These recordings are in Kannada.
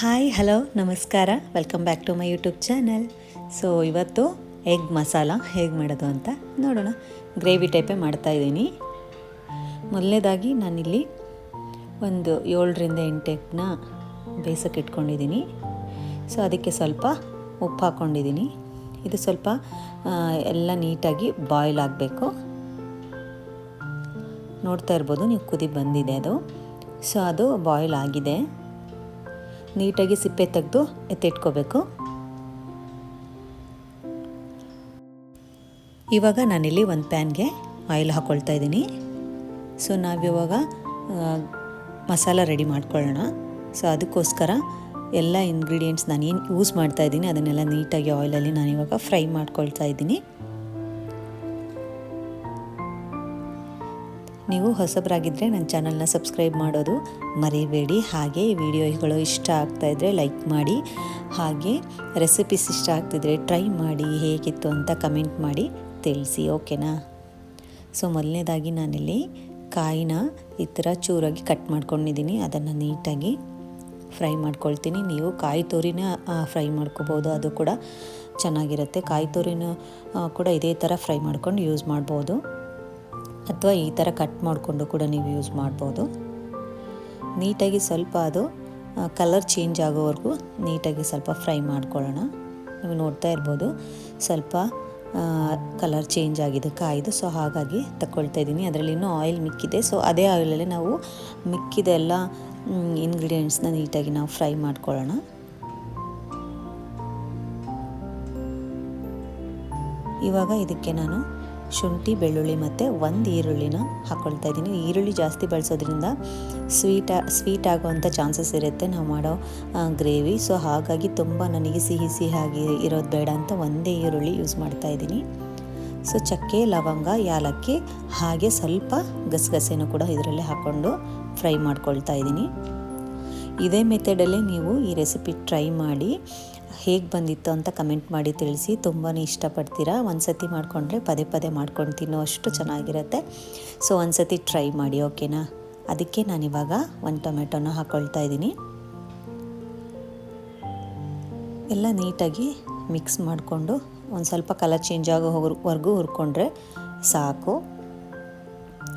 ಹಾಯ್ ಹಲೋ ನಮಸ್ಕಾರ, welcome back to my YouTube channel. So ಇವತ್ತು ಎಗ್ ಮಸಾಲ ಹೇಗೆ ಮಾಡೋದು ಅಂತ ನೋಡೋಣ. ಗ್ರೇವಿ ಟೈಪೇ ಮಾಡ್ತಾಯಿದ್ದೀನಿ. ಮೊದಲನೇದಾಗಿ ನಾನಿಲ್ಲಿ ಒಂದು 7ರಿಂದ 8 ಎಗ್ನ ಬೇಯಿಸೋಕೆ ಇಟ್ಕೊಂಡಿದ್ದೀನಿ. ಸೊ ಅದಕ್ಕೆ ಸ್ವಲ್ಪ ಉಪ್ಪು ಹಾಕ್ಕೊಂಡಿದ್ದೀನಿ. ಇದು ಸ್ವಲ್ಪ ಎಲ್ಲ ನೀಟಾಗಿ ಬಾಯ್ಲ್ ಆಗಬೇಕು. ನೋಡ್ತಾ ಇರ್ಬೋದು ನೀವು, ಕುದಿ ಬಂದಿದೆ ಅದು. ಸೊ ಅದು ಬಾಯ್ಲ್ ಆಗಿದೆ. ನೀಟಾಗಿ ಸಿಪ್ಪೆ ತೆಗೆದು ಎತ್ತಿಟ್ಕೋಬೇಕು. ಇವಾಗ ನಾನಿಲ್ಲಿ ಒಂದು ಪ್ಯಾನ್ಗೆ ಆಯಿಲ್ ಹಾಕ್ಕೊಳ್ತಾ ಇದ್ದೀನಿ. ಸೊ ನಾವಿವಾಗ ಮಸಾಲ ರೆಡಿ ಮಾಡ್ಕೊಳ್ಳೋಣ. ಸೊ ಅದಕ್ಕೋಸ್ಕರ ಎಲ್ಲ ಇಂಗ್ರೀಡಿಯೆಂಟ್ಸ್ ನಾನೇನು ಯೂಸ್ ಮಾಡ್ತಾ ಇದ್ದೀನಿ ಅದನ್ನೆಲ್ಲ ನೀಟಾಗಿ ಆಯಿಲಲ್ಲಿ ನಾನಿವಾಗ ಫ್ರೈ ಮಾಡ್ಕೊಳ್ತಾ ಇದ್ದೀನಿ. ನೀವು ಹೊಸಬರಾಗಿದ್ದರೆ ನನ್ನ ಚಾನಲ್ನ ಸಬ್ಸ್ಕ್ರೈಬ್ ಮಾಡೋದು ಮರಿಬೇಡಿ. ಹಾಗೆ ವಿಡಿಯೋಗಳು ಇಷ್ಟ ಆಗ್ತಾಯಿದ್ರೆ ಲೈಕ್ ಮಾಡಿ. ಹಾಗೆ ರೆಸಿಪೀಸ್ ಇಷ್ಟ ಆಗ್ತಿದ್ರೆ ಟ್ರೈ ಮಾಡಿ, ಹೇಗಿತ್ತು ಅಂತ ಕಮೆಂಟ್ ಮಾಡಿ ತಿಳಿಸಿ, ಓಕೆನಾ? ಸೊ ಮೊದಲನೇದಾಗಿ ನಾನಿಲ್ಲಿ ಕಾಯಿನ ಈ ಥರ ಚೂರಾಗಿ ಕಟ್ ಮಾಡ್ಕೊಂಡಿದ್ದೀನಿ. ಅದನ್ನು ನೀಟಾಗಿ ಫ್ರೈ ಮಾಡ್ಕೊಳ್ತೀನಿ. ನೀವು ಕಾಯಿ ತುರಿನ ಫ್ರೈ ಮಾಡ್ಕೋಬೋದು, ಅದು ಕೂಡ ಚೆನ್ನಾಗಿರುತ್ತೆ. ಕಾಯಿ ತುರಿನ ಕೂಡ ಇದೇ ಥರ ಫ್ರೈ ಮಾಡ್ಕೊಂಡು ಯೂಸ್ ಮಾಡ್ಬೋದು, ಅಥವಾ ಈ ಥರ ಕಟ್ ಮಾಡಿಕೊಂಡು ಕೂಡ ನೀವು ಯೂಸ್ ಮಾಡ್ಬೋದು. ನೀಟಾಗಿ ಸ್ವಲ್ಪ ಅದು ಕಲರ್ ಚೇಂಜ್ ಆಗೋವರೆಗೂ ನೀಟಾಗಿ ಸ್ವಲ್ಪ ಫ್ರೈ ಮಾಡ್ಕೊಳ್ಳೋಣ. ನೀವು ನೋಡ್ತಾ ಇರ್ಬೋದು ಸ್ವಲ್ಪ ಕಲರ್ ಚೇಂಜ್ ಆಗಿದೆ ಕಾಯಿದು. ಸೊ ಹಾಗಾಗಿ ತಗೊಳ್ತಾ ಇದ್ದೀನಿ. ಅದರಲ್ಲಿ ಇನ್ನೂ ಆಯಿಲ್ ಮಿಕ್ಕಿದೆ. ಸೊ ಅದೇ ಆಯಿಲಲ್ಲಿ ನಾವು ಮಿಕ್ಕಿದೆಲ್ಲ ಇಂಗ್ರೀಡಿಯೆಂಟ್ಸ್ನ ನೀಟಾಗಿ ನಾವು ಫ್ರೈ ಮಾಡ್ಕೊಳ್ಳೋಣ. ಇವಾಗ ಇದಕ್ಕೆ ನಾನು ಶುಂಠಿ, ಬೆಳ್ಳುಳ್ಳಿ ಮತ್ತು ಒಂದು ಈರುಳ್ಳಿನ ಹಾಕ್ಕೊಳ್ತಾ ಇದ್ದೀನಿ. ಈರುಳ್ಳಿ ಜಾಸ್ತಿ ಬಳಸೋದ್ರಿಂದ ಸ್ವೀಟ್ ಆಗೋವಂಥ ಚಾನ್ಸಸ್ ಇರುತ್ತೆ ನಾವು ಮಾಡೋ ಗ್ರೇವಿ. ಸೊ ಹಾಗಾಗಿ ತುಂಬ ನನಗೆ ಸಿಹಿಯಾಗಿ ಇರೋದು ಬೇಡ ಅಂತ ಒಂದೇ ಈರುಳ್ಳಿ ಯೂಸ್ ಮಾಡ್ತಾ ಇದ್ದೀನಿ. ಸೊ ಚಕ್ಕೆ, ಲವಂಗ, ಯಾಲಕ್ಕಿ ಹಾಗೆ ಸ್ವಲ್ಪ ಗಸಗಸೆನೂ ಕೂಡ ಇದರಲ್ಲಿ ಹಾಕ್ಕೊಂಡು ಫ್ರೈ ಮಾಡ್ಕೊಳ್ತಾ ಇದ್ದೀನಿ. ಇದೇ ಮೆಥಡಲ್ಲೇ ನೀವು ಈ ರೆಸಿಪಿ ಟ್ರೈ ಮಾಡಿ ಹೇಗೆ ಬಂದಿತ್ತು ಅಂತ ಕಮೆಂಟ್ ಮಾಡಿ ತಿಳಿಸಿ. ತುಂಬಾ ಇಷ್ಟಪಡ್ತೀರಾ. ಒಂದು ಸತಿ ಮಾಡಿಕೊಂಡ್ರೆ ಪದೇ ಪದೇ ಮಾಡ್ಕೊಂಡು ತಿನ್ನೋ ಅಷ್ಟು ಚೆನ್ನಾಗಿರುತ್ತೆ. ಸೊ ಒಂದು ಸತಿ ಟ್ರೈ ಮಾಡಿ, ಓಕೆನಾ? ಅದಕ್ಕೆ ನಾನಿವಾಗ ಒಂದು ಟೊಮೆಟೊನ ಹಾಕ್ಕೊಳ್ತಾ ಇದ್ದೀನಿ. ಎಲ್ಲ ನೀಟಾಗಿ ಮಿಕ್ಸ್ ಮಾಡಿಕೊಂಡು ಒಂದು ಸ್ವಲ್ಪ ಕಲರ್ ಚೇಂಜ್ ಆಗೋವರೆಗೂ ಹುರ್ಕೊಂಡ್ರೆ ಸಾಕು.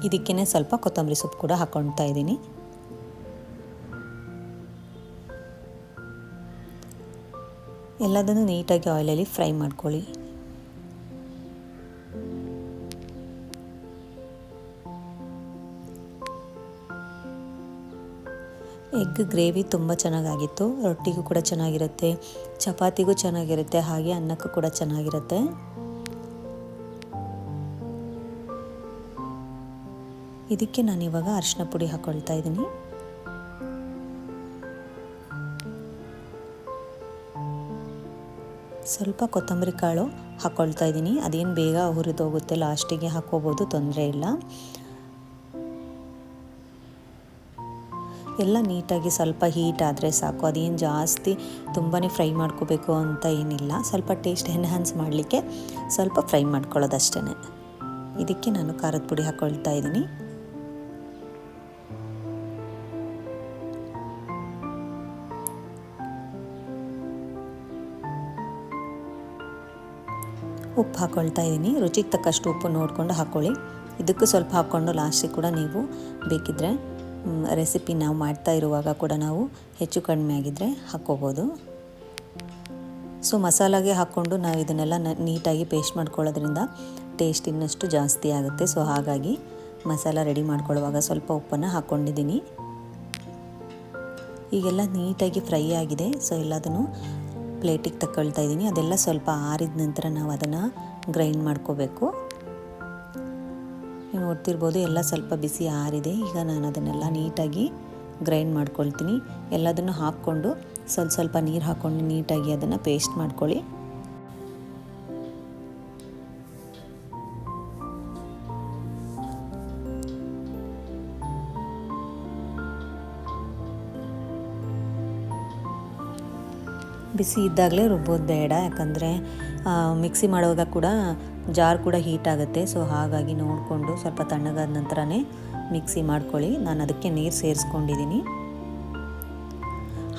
ಇದಕ್ಕೇ ಸ್ವಲ್ಪ ಕೊತ್ತಂಬರಿ ಸೊಪ್ಪು ಕೂಡ ಹಾಕ್ಕೊಳ್ತಾ ಇದ್ದೀನಿ. ಎಲ್ಲದನ್ನು ನೀಟಾಗಿ ಆಯಿಲಲ್ಲಿ ಫ್ರೈ ಮಾಡ್ಕೊಳ್ಳಿ. ಎಗ್ ಗ್ರೇವಿ ತುಂಬ ಚೆನ್ನಾಗಾಗಿತ್ತು. ರೊಟ್ಟಿಗೂ ಕೂಡ ಚೆನ್ನಾಗಿರುತ್ತೆ, ಚಪಾತಿಗೂ ಚೆನ್ನಾಗಿರುತ್ತೆ, ಹಾಗೆ ಅನ್ನಕ್ಕೂ ಕೂಡ ಚೆನ್ನಾಗಿರುತ್ತೆ. ಇದಕ್ಕೆ ನಾನಿವಾಗ ಅರಿಶಿನ ಪುಡಿ ಹಾಕ್ಕೊಳ್ತಾ ಇದ್ದೀನಿ. ಸ್ವಲ್ಪ ಕೊತ್ತಂಬರಿ ಕಾಳು ಹಾಕ್ಕೊಳ್ತಾ ಇದ್ದೀನಿ. ಅದೇನು ಬೇಗ ಹುರಿದೋಗುತ್ತೆ, ಲಾಸ್ಟಿಗೆ ಹಾಕ್ಕೋಬೋದು, ತೊಂದರೆ ಇಲ್ಲ. ಎಲ್ಲ ನೀಟಾಗಿ ಸ್ವಲ್ಪ ಹೀಟ್ ಆದರೆ ಸಾಕು. ಅದೇನು ಜಾಸ್ತಿ ತುಂಬಾ ಫ್ರೈ ಮಾಡ್ಕೋಬೇಕು ಅಂತ ಏನಿಲ್ಲ. ಸ್ವಲ್ಪ ಟೇಸ್ಟ್ ಎನ್ಹಾನ್ಸ್ ಮಾಡಲಿಕ್ಕೆ ಸ್ವಲ್ಪ ಫ್ರೈ ಮಾಡ್ಕೊಳ್ಳೋದಷ್ಟೇ. ಇದಕ್ಕೆ ನಾನು ಖಾರದ ಪುಡಿ ಹಾಕ್ಕೊಳ್ತಾ ಇದ್ದೀನಿ. ಉಪ್ಪು ಹಾಕ್ಕೊಳ್ತಾ ಇದ್ದೀನಿ. ರುಚಿಗೆ ತಕ್ಕಷ್ಟು ಉಪ್ಪು ನೋಡಿಕೊಂಡು ಹಾಕ್ಕೊಳ್ಳಿ. ಇದಕ್ಕೂ ಸ್ವಲ್ಪ ಹಾಕ್ಕೊಂಡು ಲಾಸ್ಟಿಗೆ ಕೂಡ ನೀವು ಬೇಕಿದ್ದರೆ ರೆಸಿಪಿ ನಾವು ಮಾಡ್ತಾ ಇರುವಾಗ ಕೂಡ ನಾವು ಹೆಚ್ಚು ಕಡಿಮೆ ಆಗಿದ್ದರೆ ಹಾಕ್ಕೋಬೋದು. ಸೊ ಮಸಾಲಾಗೆ ಹಾಕ್ಕೊಂಡು ನಾವು ಇದನ್ನೆಲ್ಲ ನೀಟಾಗಿ ಪೇಸ್ಟ್ ಮಾಡ್ಕೊಳ್ಳೋದ್ರಿಂದ ಟೇಸ್ಟ್ ಇನ್ನಷ್ಟು ಜಾಸ್ತಿ ಆಗುತ್ತೆ. ಸೊ ಹಾಗಾಗಿ ಮಸಾಲ ರೆಡಿ ಮಾಡ್ಕೊಳ್ಳುವಾಗ ಸ್ವಲ್ಪ ಉಪ್ಪನ್ನು ಹಾಕ್ಕೊಂಡಿದ್ದೀನಿ. ಈಗೆಲ್ಲ ನೀಟಾಗಿ ಫ್ರೈ ಆಗಿದೆ. ಸೊ ಎಲ್ಲದನ್ನು ಪ್ಲೇಟಿಗೆ ತಗೊಳ್ತಾ ಇದ್ದೀನಿ. ಅದೆಲ್ಲ ಸ್ವಲ್ಪ ಆರಿದ ನಂತರ ನಾವು ಅದನ್ನು ಗ್ರೈಂಡ್ ಮಾಡ್ಕೋಬೇಕು. ನೀವು ನೋಡ್ತಿರ್ಬೋದು ಎಲ್ಲ ಸ್ವಲ್ಪ ಬಿಸಿ ಆರಿದೆ. ಈಗ ನಾನು ಅದನ್ನೆಲ್ಲ ನೀಟಾಗಿ ಗ್ರೈಂಡ್ ಮಾಡ್ಕೊಳ್ತೀನಿ. ಎಲ್ಲದನ್ನು ಹಾಕ್ಕೊಂಡು ಸ್ವಲ್ಪ ನೀರು ಹಾಕ್ಕೊಂಡು ನೀಟಾಗಿ ಅದನ್ನು ಪೇಸ್ಟ್ ಮಾಡ್ಕೊಳ್ಳಿ. ಬಿಸಿ ಇದ್ದಾಗಲೇ ರುಬ್ಬೋದು ಬೇಡ, ಯಾಕಂದರೆ ಮಿಕ್ಸಿ ಮಾಡುವಾಗ ಕೂಡ ಜಾರ್ ಕೂಡ ಹೀಟ್ ಆಗುತ್ತೆ. ಸೊ ಹಾಗಾಗಿ ನೋಡಿಕೊಂಡು ಸ್ವಲ್ಪ ತಣ್ಣಗಾದ ನಂತರನೇ ಮಿಕ್ಸಿ ಮಾಡ್ಕೊಳ್ಳಿ. ನಾನು ಅದಕ್ಕೆ ನೀರು ಸೇರಿಸ್ಕೊಂಡಿದ್ದೀನಿ.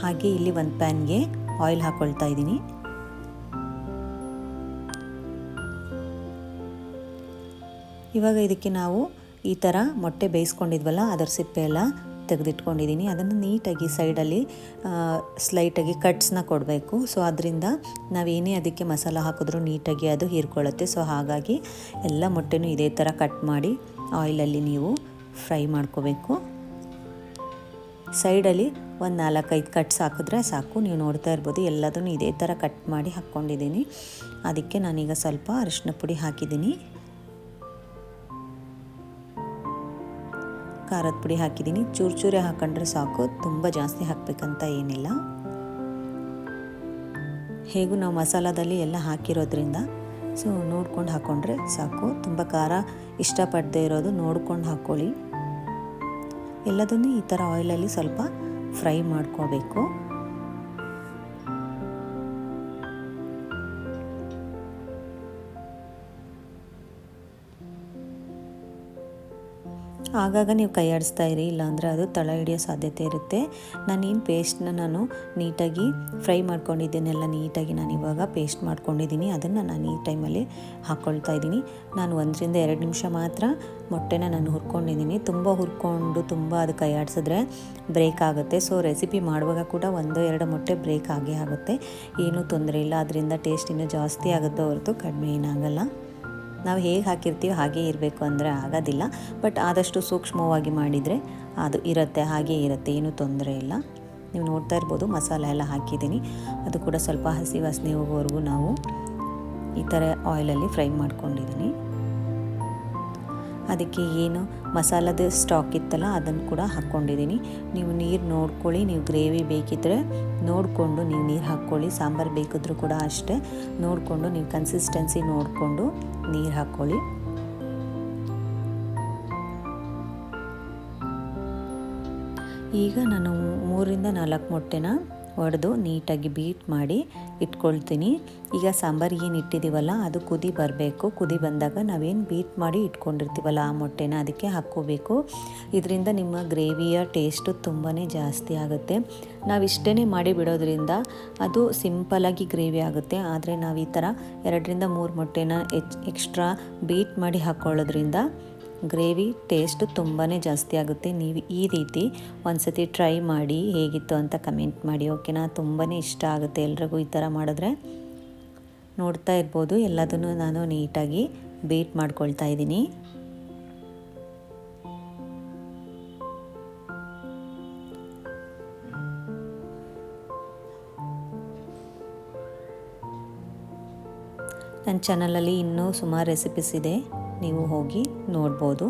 ಹಾಗೆ ಇಲ್ಲಿ ಒಂದು ಪ್ಯಾನ್ಗೆ ಆಯಿಲ್ ಹಾಕ್ಕೊಳ್ತಾ ಇದ್ದೀನಿ. ಇವಾಗ ಇದಕ್ಕೆ ನಾವು ಈ ಥರ ಮೊಟ್ಟೆ ಬೇಯಿಸ್ಕೊಂಡಿದ್ವಲ್ಲ ಅದರ ಸಿಪ್ಪೆ ಎಲ್ಲ ತೆಗೆದಿಟ್ಕೊಂಡಿದ್ದೀನಿ. ಅದನ್ನು ನೀಟಾಗಿ ಸೈಡಲ್ಲಿ ಸ್ಲೈಟಾಗಿ ಕಟ್ಸ್ನ ಕೊಡಬೇಕು. ಸೊ ಅದರಿಂದ ನಾವೇನೇ ಅದಕ್ಕೆ ಮಸಾಲ ಹಾಕಿದ್ರೂ ನೀಟಾಗಿ ಅದು ಹೀರ್ಕೊಳ್ಳುತ್ತೆ. ಸೊ ಹಾಗಾಗಿ ಎಲ್ಲ ಮೊಟ್ಟೆನೂ ಇದೇ ಥರ ಕಟ್ ಮಾಡಿ ಆಯಿಲಲ್ಲಿ ನೀವು ಫ್ರೈ ಮಾಡ್ಕೋಬೇಕು. ಸೈಡಲ್ಲಿ ಒಂದು 4-5 ಕಟ್ಸ್ ಹಾಕಿದ್ರೆ ಸಾಕು. ನೀವು ನೋಡ್ತಾ ಇರ್ಬೋದು ಎಲ್ಲದನ್ನು ಇದೇ ಥರ ಕಟ್ ಮಾಡಿ ಹಾಕ್ಕೊಂಡಿದ್ದೀನಿ. ಅದಕ್ಕೆ ನಾನೀಗ ಸ್ವಲ್ಪ ಅರಿಶಿನ ಪುಡಿ ಹಾಕಿದ್ದೀನಿ, ಖಾರದ ಪುಡಿ ಹಾಕಿದ್ದೀನಿ. ಚೂರೇ ಹಾಕೊಂಡ್ರೆ ಸಾಕು, ತುಂಬ ಜಾಸ್ತಿ ಹಾಕಬೇಕಂತ ಏನಿಲ್ಲ. ಹೇಗೂ ನಾವು ಮಸಾಲದಲ್ಲಿ ಎಲ್ಲ ಹಾಕಿರೋದ್ರಿಂದ ಸೊ ನೋಡ್ಕೊಂಡು ಹಾಕ್ಕೊಂಡ್ರೆ ಸಾಕು. ತುಂಬ ಖಾರ ಇಷ್ಟಪಡದೇ ಇರೋದು ನೋಡ್ಕೊಂಡು ಹಾಕ್ಕೊಳ್ಳಿ. ಎಲ್ಲದನ್ನು ಈ ಥರ ಆಯಿಲಲ್ಲಿ ಸ್ವಲ್ಪ ಫ್ರೈ ಮಾಡ್ಕೋಬೇಕು. ಆಗಾಗ ನೀವು ಕೈ ಆಡಿಸ್ತಾ ಇರಿ, ಇಲ್ಲಾಂದರೆ ಅದು ತಳ ಹಿಡಿಯೋ ಸಾಧ್ಯತೆ ಇರುತ್ತೆ. ನಾನೇನು ಪೇಸ್ಟ್ನ ನಾನು ನೀಟಾಗಿ ಫ್ರೈ ಮಾಡ್ಕೊಂಡಿದ್ದೇನೆಲ್ಲ ನೀಟಾಗಿ ನಾನು ಇವಾಗ ಪೇಸ್ಟ್ ಮಾಡ್ಕೊಂಡಿದ್ದೀನಿ. ಅದನ್ನು ನಾನು ಈ ಟೈಮಲ್ಲಿ ಹಾಕ್ಕೊಳ್ತಾ ಇದ್ದೀನಿ. ನಾನು 1-2 ನಿಮಿಷ ಮಾತ್ರ ಮೊಟ್ಟೆನ ನಾನು ಹುರ್ಕೊಂಡಿದ್ದೀನಿ. ತುಂಬ ಹುರ್ಕೊಂಡು ತುಂಬ ಅದು ಕೈ ಆಡಿಸಿದ್ರೆ ಬ್ರೇಕ್ ಆಗುತ್ತೆ. ಸೊ ರೆಸಿಪಿ ಮಾಡುವಾಗ ಕೂಡ 1-2 ಮೊಟ್ಟೆ ಬ್ರೇಕ್ ಆಗೇ ಆಗುತ್ತೆ. ಏನೂ ತೊಂದರೆ ಇಲ್ಲ. ಅದರಿಂದ ಟೇಸ್ಟ್ ಇನ್ನೂ ಜಾಸ್ತಿ ಆಗುತ್ತೆ ಹೊರತು ಕಡಿಮೆ ಏನಾಗಲ್ಲ. ನಾವು ಹೇಗೆ ಹಾಕಿರ್ತೀವಿ ಹಾಗೇ ಇರಬೇಕು ಅಂದರೆ ಆಗೋದಿಲ್ಲ. ಬಟ್ ಆದಷ್ಟು ಸೂಕ್ಷ್ಮವಾಗಿ ಮಾಡಿದರೆ ಅದು ಇರುತ್ತೆ, ಹಾಗೇ ಇರುತ್ತೆ, ಏನೂ ತೊಂದರೆ ಇಲ್ಲ. ನೀವು ನೋಡ್ತಾ ಇರ್ಬೋದು ಮಸಾಲೆ ಎಲ್ಲ ಹಾಕಿದ್ದೀನಿ. ಅದು ಕೂಡ ಸ್ವಲ್ಪ ಹಸಿ ವಾಸನೆ ಹೋಗೋವರೆಗೂ ನಾವು ಈ ಥರ ಆಯಿಲಲ್ಲಿ ಫ್ರೈ ಮಾಡ್ಕೊಂಡಿದ್ದೀನಿ. ಅದಕ್ಕೆ ಏನು ಮಸಾಲದ ಸ್ಟಾಕ್ ಇತ್ತಲ್ಲ ಅದನ್ನು ಕೂಡ ಹಾಕ್ಕೊಂಡಿದ್ದೀನಿ. ನೀವು ನೀರು ನೋಡ್ಕೊಳ್ಳಿ, ನೀವು ಗ್ರೇವಿ ಬೇಕಿದ್ದರೆ ನೋಡಿಕೊಂಡು ನೀವು ನೀರು ಹಾಕ್ಕೊಳ್ಳಿ. ಸಾಂಬಾರು ಬೇಕಿದ್ರೂ ಕೂಡ ಅಷ್ಟೇ ನೋಡಿಕೊಂಡು ನೀವು ಕನ್ಸಿಸ್ಟೆನ್ಸಿ ನೋಡಿಕೊಂಡು ನೀರು ಹಾಕ್ಕೊಳ್ಳಿ. ಈಗ ನಾನು 3-4 ಮೊಟ್ಟೆನ ಒಡೆದು ನೀಟಾಗಿ ಬೀಟ್ ಮಾಡಿ ಇಟ್ಕೊಳ್ತೀನಿ. ಈಗ ಸಾಂಬಾರಿಗೆ ಏನು ಇಟ್ಟಿದ್ದೀವಲ್ಲ ಅದು ಕುದಿ ಬರಬೇಕು. ಕುದಿ ಬಂದಾಗ ನಾವೇನು ಬೀಟ್ ಮಾಡಿ ಇಟ್ಕೊಂಡಿರ್ತೀವಲ್ಲ ಆ ಮೊಟ್ಟೆನ ಅದಕ್ಕೆ ಹಾಕ್ಕೋಬೇಕು. ಇದರಿಂದ ನಿಮ್ಮ ಗ್ರೇವಿಯ ಟೇಸ್ಟು ತುಂಬಾ ಜಾಸ್ತಿ ಆಗುತ್ತೆ. ನಾವು ಇಷ್ಟೇ ಮಾಡಿ ಬಿಡೋದ್ರಿಂದ ಅದು ಸಿಂಪಲಾಗಿ ಗ್ರೇವಿ ಆಗುತ್ತೆ. ಆದರೆ ನಾವು ಈ ಥರ 2-3 ಮೊಟ್ಟೆನ ಎಕ್ಸ್ಟ್ರಾ ಬೀಟ್ ಮಾಡಿ ಹಾಕ್ಕೊಳ್ಳೋದ್ರಿಂದ ಗ್ರೇವಿ ಟೇಸ್ಟು ತುಂಬಾ ಜಾಸ್ತಿ ಆಗುತ್ತೆ. ನೀವು ಈ ರೀತಿ ಒಂದ್ಸತಿ ಟ್ರೈ ಮಾಡಿ ಹೇಗಿತ್ತು ಅಂತ ಕಮೆಂಟ್ ಮಾಡಿ, ಓಕೆನಾ? ತುಂಬಾ ಇಷ್ಟ ಆಗುತ್ತೆ ಎಲ್ರಿಗೂ ಈ ಥರ ಮಾಡಿದ್ರೆ. ನೋಡ್ತಾ ಇರ್ಬೋದು ಎಲ್ಲದನ್ನು ನಾನು ನೀಟಾಗಿ ಬೀಟ್ ಮಾಡ್ಕೊಳ್ತಾ ಇದ್ದೀನಿ. ನನ್ನ ಚಾನಲಲ್ಲಿ ಇನ್ನೂ ಸುಮಾರು ರೆಸಿಪೀಸ್ ಇದೆ, ನೀವು ಹೋಗಿ ನೋಡ್ಬೋದು.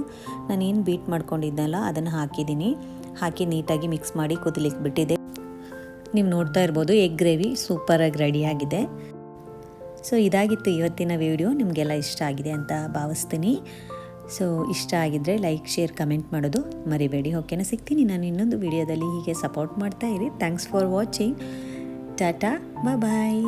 ನಾನೇನು ಬೀಟ್ ಮಾಡ್ಕೊಂಡಿದ್ದೆನಲ್ಲ ಅದನ್ನು ಹಾಕಿದ್ದೀನಿ. ಹಾಕಿ ನೀಟಾಗಿ ಮಿಕ್ಸ್ ಮಾಡಿ ಕುದಿಲಿಕ್ಕೆ ಬಿಟ್ಟಿದೆ. ನೀವು ನೋಡ್ತಾ ಇರ್ಬೋದು ಎಗ್ ಗ್ರೇವಿ ಸೂಪರಾಗಿ ರೆಡಿಯಾಗಿದೆ. ಸೊ ಇದಾಗಿತ್ತು ಇವತ್ತಿನ ವಿಡಿಯೋ. ನಿಮಗೆಲ್ಲ ಇಷ್ಟ ಆಗಿದೆ ಅಂತ ಭಾವಿಸ್ತೀನಿ. ಸೊ ಇಷ್ಟ ಆಗಿದ್ದರೆ ಲೈಕ್, ಶೇರ್, ಕಮೆಂಟ್ ಮಾಡೋದು ಮರಿಬೇಡಿ, ಓಕೆನಾ? ಸಿಗ್ತೀನಿ ನಾನು ಇನ್ನೊಂದು ವಿಡಿಯೋದಲ್ಲಿ. ಹೀಗೆ ಸಪೋರ್ಟ್ ಮಾಡ್ತಾ ಇರಿ. Thanks for watching. ಟಾಟಾ, ಬಾಯ್.